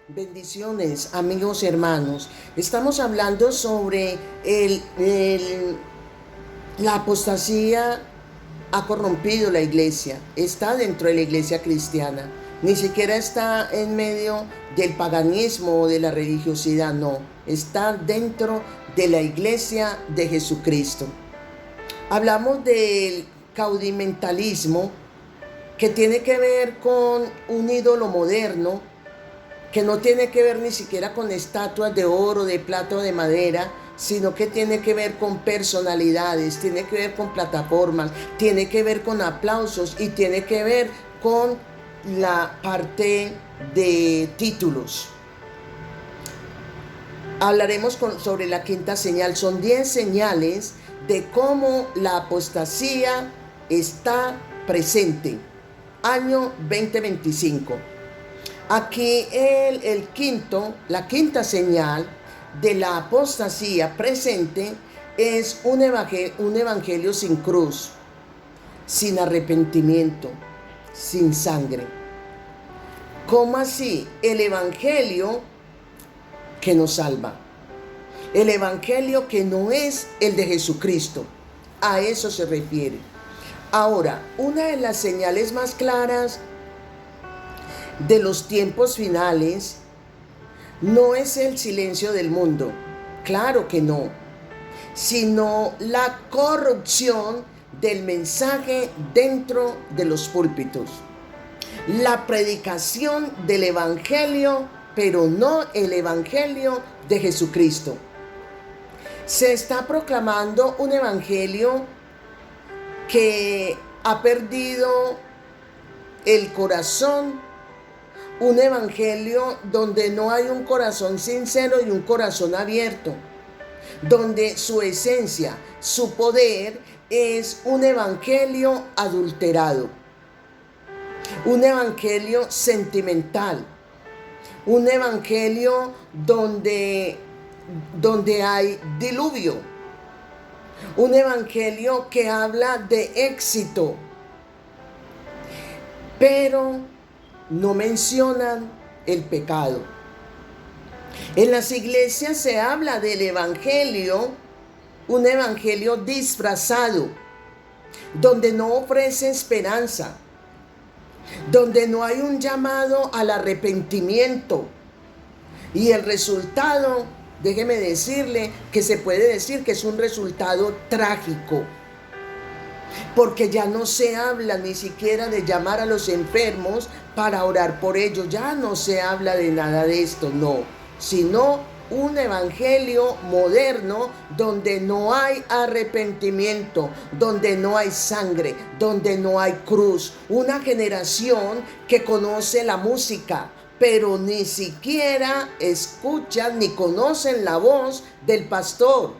Bendiciones, amigos hermanos. Estamos hablando sobre la apostasía ha corrompido la iglesia. Está dentro de la iglesia cristiana. Ni siquiera está en medio del paganismo o de la religiosidad, no. Está dentro de la iglesia de Jesucristo. Hablamos del caudimentalismo, que tiene que ver con un ídolo moderno, que no tiene que ver ni siquiera con estatuas de oro, de plata o de madera, sino que tiene que ver con personalidades, tiene que ver con plataformas, tiene que ver con aplausos y tiene que ver con la parte de títulos. Hablaremos sobre la quinta señal. Son 10 señales de cómo la apostasía está presente. Año 2025. Aquí la quinta señal de la apostasía presente es un evangelio sin cruz, sin arrepentimiento, sin sangre. ¿Cómo así? El evangelio que nos salva. El evangelio que no es el de Jesucristo. A eso se refiere. Ahora, una de las señales más claras de los tiempos finales no es el silencio del mundo, claro que no, sino la corrupción del mensaje dentro de los púlpitos. La predicación del evangelio, pero no el evangelio de Jesucristo. Se está proclamando un evangelio que ha perdido el corazón, un evangelio donde no hay un corazón sincero y un corazón abierto, donde su esencia, su poder es un evangelio adulterado, un evangelio sentimental, un evangelio donde hay diluvio, un evangelio que habla de éxito, pero no mencionan el pecado. En las iglesias se habla del evangelio, un evangelio disfrazado, donde no ofrece esperanza, donde no hay un llamado al arrepentimiento. Y el resultado, déjeme decirle que se puede decir que es un resultado trágico. Porque ya no se habla ni siquiera de llamar a los enfermos para orar por ellos. Ya no se habla de nada de esto, no. Sino un evangelio moderno donde no hay arrepentimiento, donde no hay sangre, donde no hay cruz. Una generación que conoce la música, pero ni siquiera escuchan ni conocen la voz del pastor.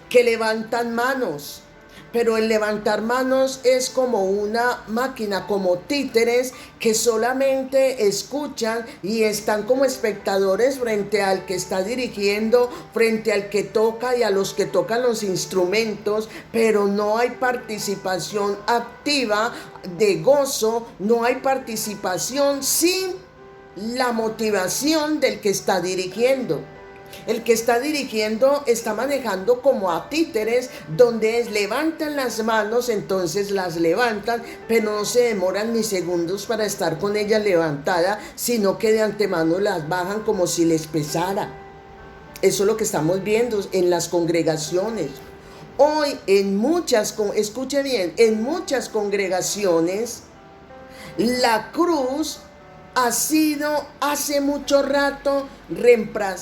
Que levantan manos. Pero el levantar manos es como una máquina, como títeres que solamente escuchan y están como espectadores frente al que está dirigiendo, frente al que toca y a los que tocan los instrumentos, pero no hay participación activa de gozo, no hay participación sin la motivación del que está dirigiendo. El que está dirigiendo está manejando como a títeres, donde levantan las manos, entonces las levantan, pero no se demoran ni segundos para estar con ellas levantadas, sino que de antemano las bajan como si les pesara. Eso es lo que estamos viendo en las congregaciones. Hoy escuche bien, en muchas congregaciones la cruz ha sido hace mucho rato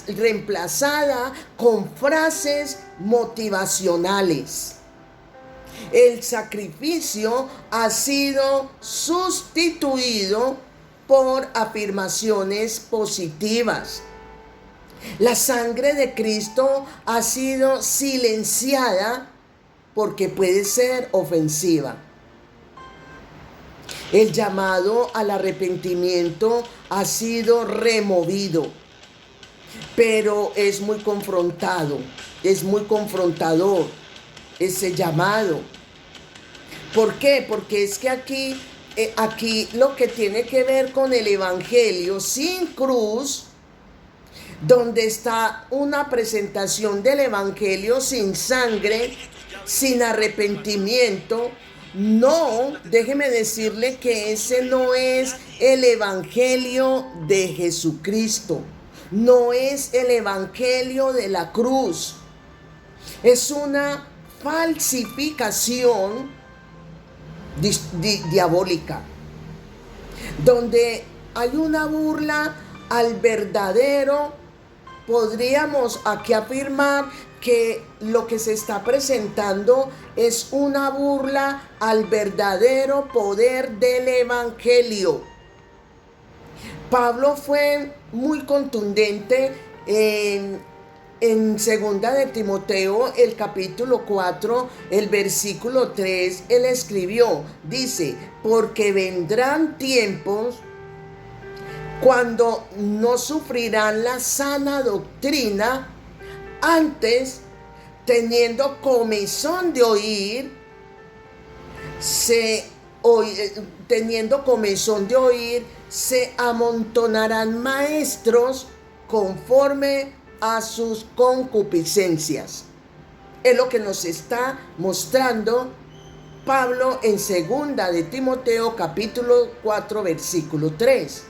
reemplazada con frases motivacionales. El sacrificio ha sido sustituido por afirmaciones positivas. La sangre de Cristo ha sido silenciada porque puede ser ofensiva. El llamado al arrepentimiento ha sido removido, pero es muy confrontado, es muy confrontador ese llamado. ¿Por qué? Porque es que aquí aquí lo que tiene que ver con el evangelio sin cruz, donde está una presentación del evangelio sin sangre, sin arrepentimiento. No, déjeme decirle que ese no es el evangelio de Jesucristo. No es el evangelio de la cruz. Es una falsificación diabólica, donde hay una burla al verdadero. Podríamos aquí afirmar que lo que se está presentando es una burla al verdadero poder del evangelio. Pablo fue muy contundente en segunda de Timoteo, el capítulo 4, el versículo 3, él escribió, dice, porque vendrán tiempos cuando no sufrirán la sana doctrina, antes, teniendo comezón de oír, se amontonarán maestros conforme a sus concupiscencias. Es lo que nos está mostrando Pablo en segunda de Timoteo capítulo 4 versículo 3.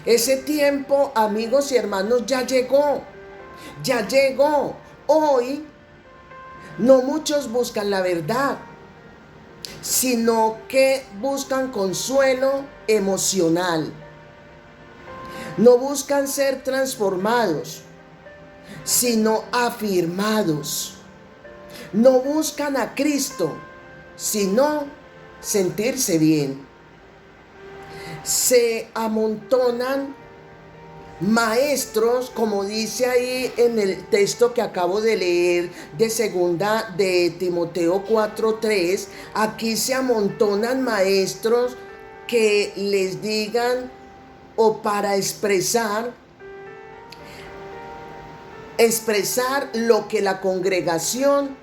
Ese tiempo, amigos y hermanos, ya llegó. Ya llegó. Hoy no muchos buscan la verdad, sino que buscan consuelo emocional. No buscan ser transformados, sino afirmados. No buscan a Cristo, sino sentirse bien. Se amontonan maestros, como dice ahí en el texto que acabo de leer de segunda de Timoteo 4:3, aquí se amontonan maestros que les digan, o para expresar lo que la congregación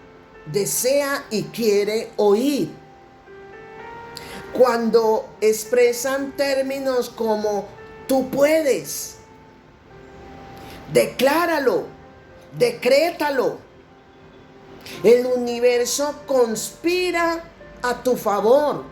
desea y quiere oír. Cuando expresan términos como tú puedes, decláralo, decrétalo, el universo conspira a tu favor.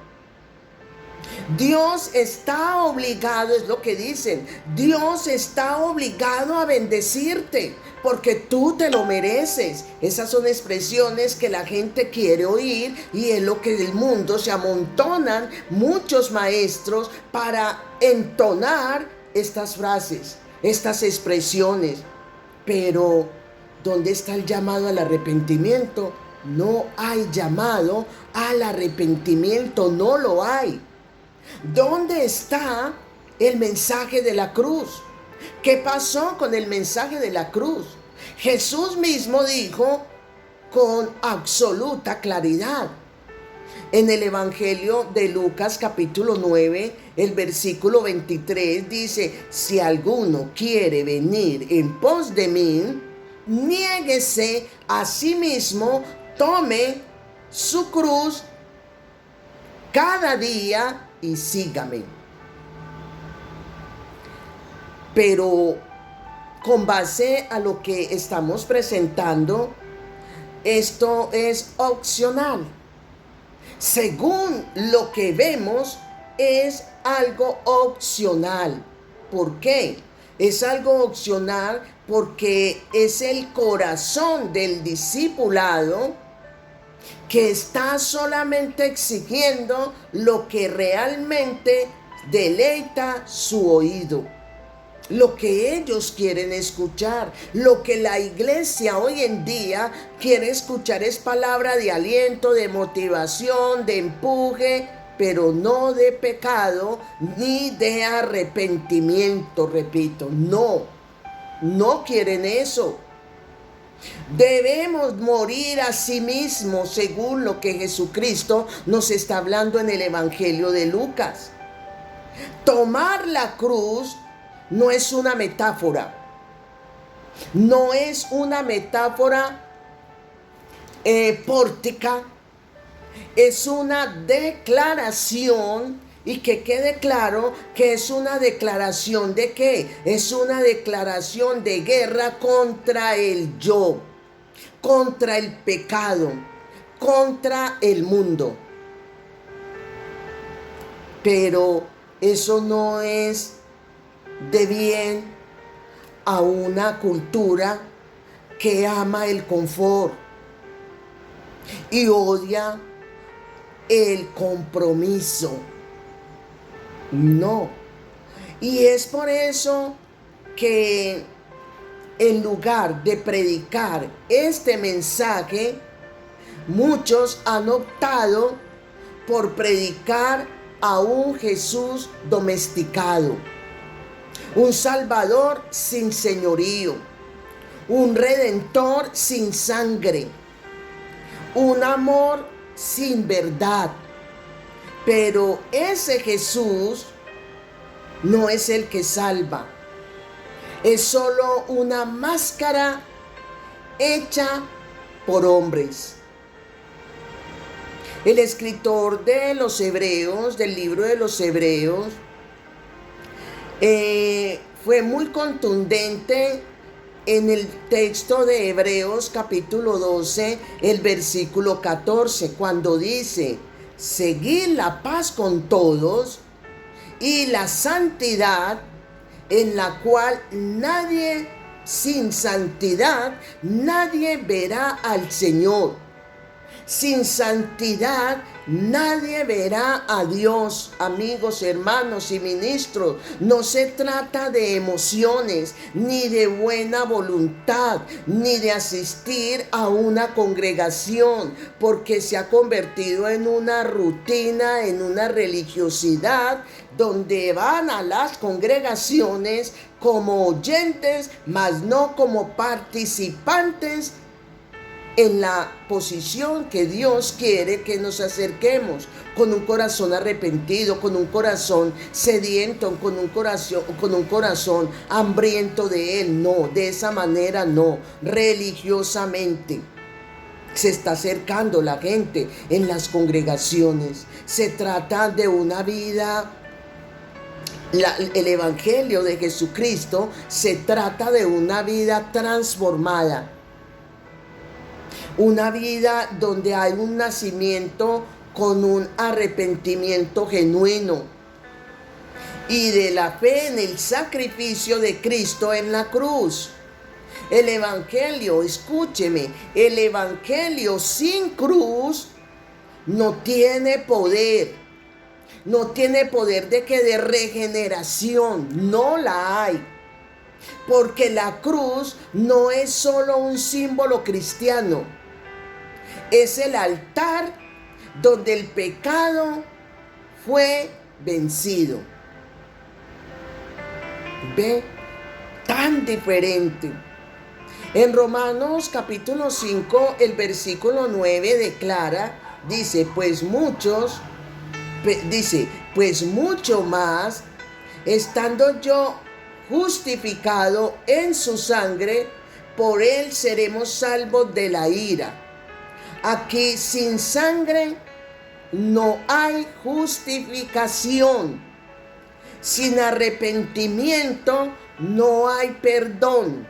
Dios está obligado, es lo que dicen, Dios está obligado a bendecirte porque tú te lo mereces. Esas son expresiones que la gente quiere oír y es lo que del mundo se amontonan muchos maestros para entonar estas frases, estas expresiones. Pero, ¿dónde está el llamado al arrepentimiento? No hay llamado al arrepentimiento, no lo hay. ¿Dónde está el mensaje de la cruz? ¿Qué pasó con el mensaje de la cruz? Jesús mismo dijo con absoluta claridad en el Evangelio de Lucas capítulo 9, el versículo 23, dice, si alguno quiere venir en pos de mí, niéguese a sí mismo, tome su cruz cada día y sígame. Pero con base a lo que estamos presentando, esto es opcional. Según lo que vemos, es algo opcional. ¿Por qué? Es algo opcional porque es el corazón del discipulado que está solamente exigiendo lo que realmente deleita su oído, lo que ellos quieren escuchar. Lo que la iglesia hoy en día quiere escuchar es palabra de aliento, de motivación, de empuje, pero no de pecado ni de arrepentimiento, repito, no quieren eso. Debemos morir a sí mismos según lo que Jesucristo nos está hablando en el Evangelio de Lucas. Tomar la cruz no es una metáfora. No es una metáfora pórtica. Es una declaración Y que quede claro que es una declaración de qué? Es una declaración de guerra contra el yo, contra el pecado, contra el mundo. Pero eso no es de bien a una cultura que ama el confort y odia el compromiso. No. Y es por eso que en lugar de predicar este mensaje, muchos han optado por predicar a un Jesús domesticado, un Salvador sin señorío, un Redentor sin sangre, un amor sin verdad. Pero ese Jesús no es el que salva. Es solo una máscara hecha por hombres. El escritor de los Hebreos, del libro de los Hebreos, fue muy contundente en el texto de Hebreos capítulo 12, el versículo 14, cuando dice: seguid la paz con todos y la santidad, en la cual sin santidad, nadie verá al Señor. Sin santidad nadie verá a Dios. Amigos, hermanos y ministros, no se trata de emociones, ni de buena voluntad, ni de asistir a una congregación, porque se ha convertido en una rutina, en una religiosidad, donde van a las congregaciones como oyentes, mas no como participantes en la posición que Dios quiere que nos acerquemos, con un corazón arrepentido, con un corazón sediento, con un corazón hambriento de Él. No, de esa manera no, religiosamente. Se está acercando la gente en las congregaciones. Se trata de una vida. El Evangelio de Jesucristo se trata de una vida transformada. Una vida donde hay un nacimiento con un arrepentimiento genuino y de la fe en el sacrificio de Cristo en la cruz. El Evangelio, escúcheme, el Evangelio sin cruz no tiene poder. No tiene poder de regeneración, no la hay. Porque la cruz no es solo un símbolo cristiano. Es el altar donde el pecado fue vencido. ¿Ve? Tan diferente. En Romanos capítulo 5, el versículo 9 declara, dice, pues mucho más, estando yo justificado en su sangre, por él seremos salvos de la ira. Aquí sin sangre no hay justificación. Sin arrepentimiento no hay perdón.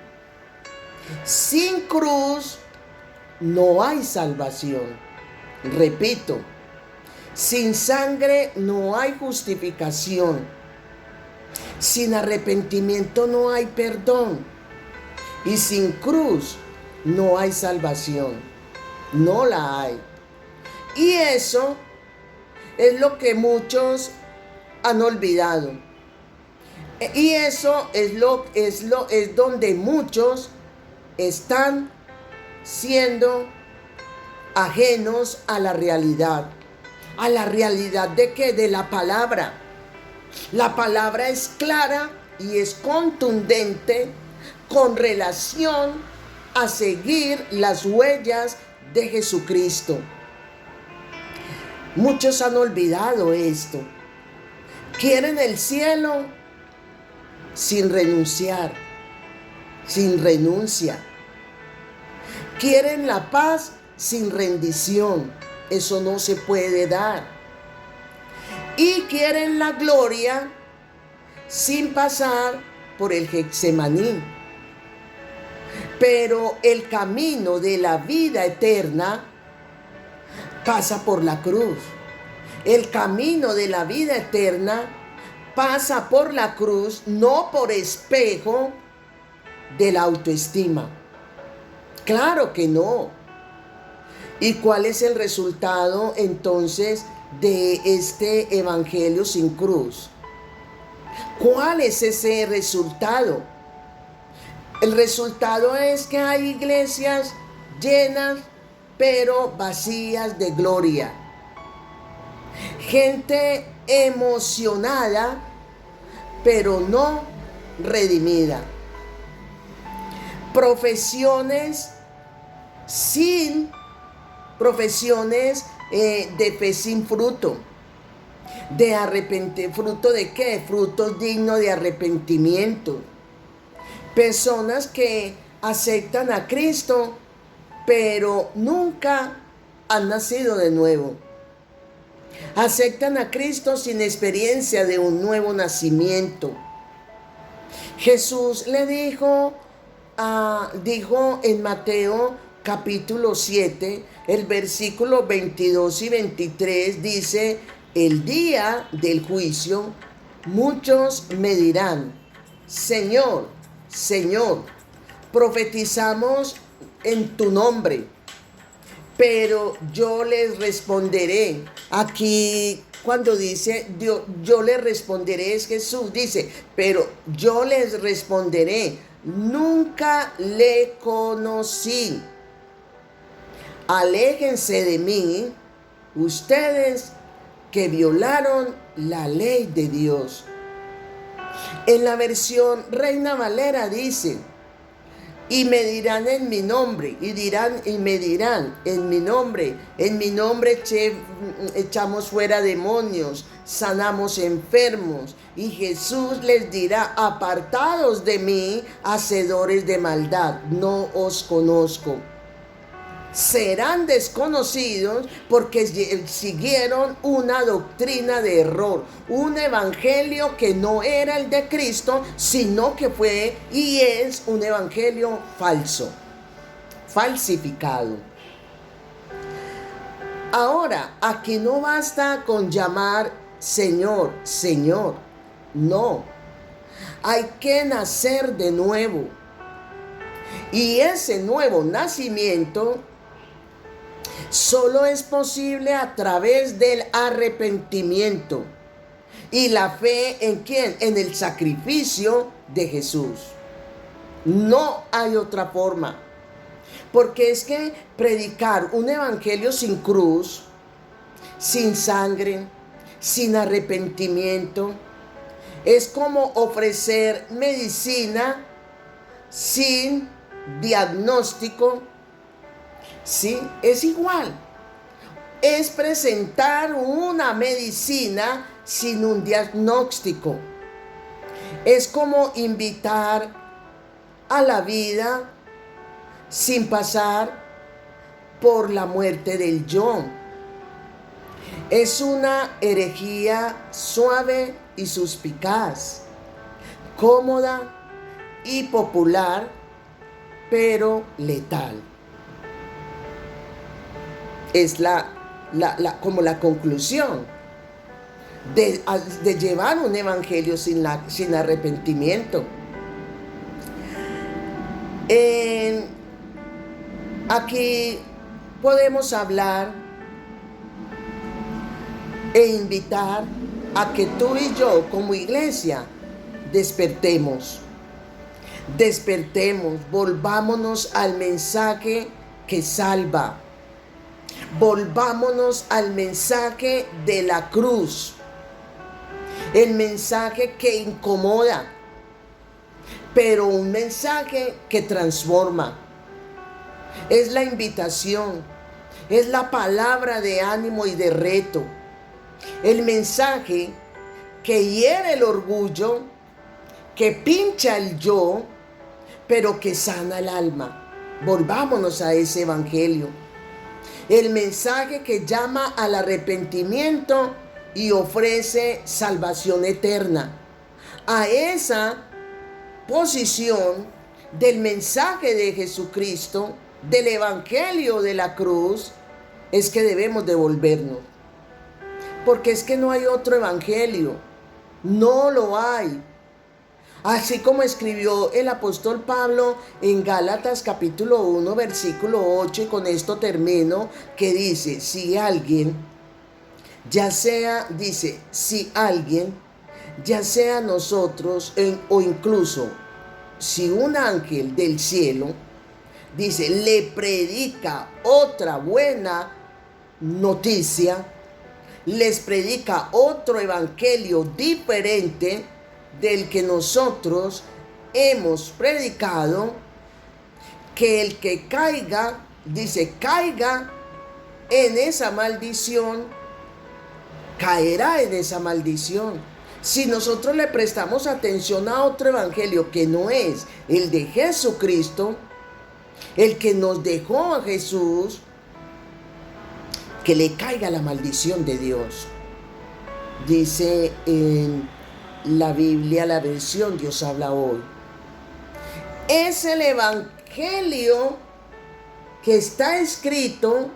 Sin cruz no hay salvación. Repito, sin sangre no hay justificación. Sin arrepentimiento no hay perdón. Y sin cruz no hay salvación. No la hay. Y eso es lo que muchos han olvidado. Y eso es donde muchos están siendo ajenos a la realidad. ¿A la realidad de qué? De la palabra. La palabra es clara y es contundente con relación a seguir las huellas de Jesucristo. Muchos han olvidado esto. Quieren el cielo sin renunciar, sin renuncia. Quieren la paz sin rendición. Eso no se puede dar. y quieren la gloria sin pasar por el Getsemaní. Pero el camino de la vida eterna pasa por la cruz. El camino de la vida eterna pasa por la cruz, no por espejo de la autoestima. Claro que no. ¿Y cuál es el resultado entonces de este evangelio sin cruz? ¿Cuál es ese resultado? El resultado es que hay iglesias llenas pero vacías de gloria. Gente emocionada pero no redimida. Profesiones de fe sin fruto. ¿Fruto de qué? Frutos dignos de arrepentimiento. Personas que aceptan a Cristo, pero nunca han nacido de nuevo. Aceptan a Cristo sin experiencia de un nuevo nacimiento. Jesús le dijo en Mateo capítulo 7, el versículo 22 y 23 dice: el día del juicio, muchos me dirán: Señor, Señor, profetizamos en tu nombre. Pero yo les responderé. Aquí cuando dice yo les responderé, es Jesús. Dice, pero yo les responderé: nunca le conocí. Aléjense de mí, ustedes que violaron la ley de Dios. En la versión Reina Valera dice: y me dirán en mi nombre, y me dirán en mi nombre echamos fuera demonios, sanamos enfermos. Y Jesús les dirá: apartados de mí, hacedores de maldad, no os conozco. Serán desconocidos porque siguieron una doctrina de error, un evangelio que no era el de Cristo, sino que fue y es un evangelio falso, falsificado. Ahora, aquí no basta con llamar Señor, Señor, no. Hay que nacer de nuevo. Y ese nuevo nacimiento solo es posible a través del arrepentimiento y la fe ¿en quién? En el sacrificio de Jesús. No hay otra forma. Porque es que predicar un evangelio sin cruz, sin sangre, sin arrepentimiento, es como ofrecer medicina sin diagnóstico. Sí, es igual. Es presentar una medicina sin un diagnóstico. Es como invitar a la vida sin pasar por la muerte del yo. Es una herejía suave y suspicaz, cómoda y popular, pero letal. Es como la conclusión de llevar un evangelio sin arrepentimiento. Aquí podemos hablar e invitar a que tú y yo como iglesia despertemos, volvámonos al mensaje que salva. Volvámonos al mensaje de la cruz, el mensaje que incomoda, pero un mensaje que transforma. Es la invitación, es la palabra de ánimo y de reto, el mensaje que hiere el orgullo, que pincha el yo, pero que sana el alma. Volvámonos a ese evangelio. El mensaje que llama al arrepentimiento, y ofrece salvación eterna. A esa posición del mensaje de Jesucristo, del evangelio de la cruz, es que debemos devolvernos. Porque es que no hay otro evangelio, no lo hay. Así como escribió el apóstol Pablo en Gálatas capítulo 1 versículo 8, y con esto termino, que dice, si alguien, ya sea nosotros o incluso si un ángel del cielo, dice, le predica otra buena noticia, les predica otro evangelio diferente del que nosotros hemos predicado, que el que caiga, dice, caiga en esa maldición, caerá en esa maldición. Si nosotros le prestamos atención a otro evangelio que no es el de Jesucristo, el que nos dejó a Jesús, que le caiga la maldición de Dios. Dice en la Biblia, la versión Dios habla hoy, es el evangelio que está escrito,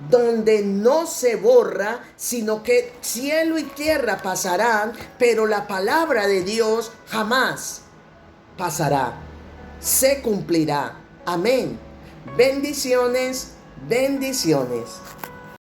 donde no se borra, sino que cielo y tierra pasarán, pero la palabra de Dios jamás pasará, se cumplirá. Amén. Bendiciones, bendiciones.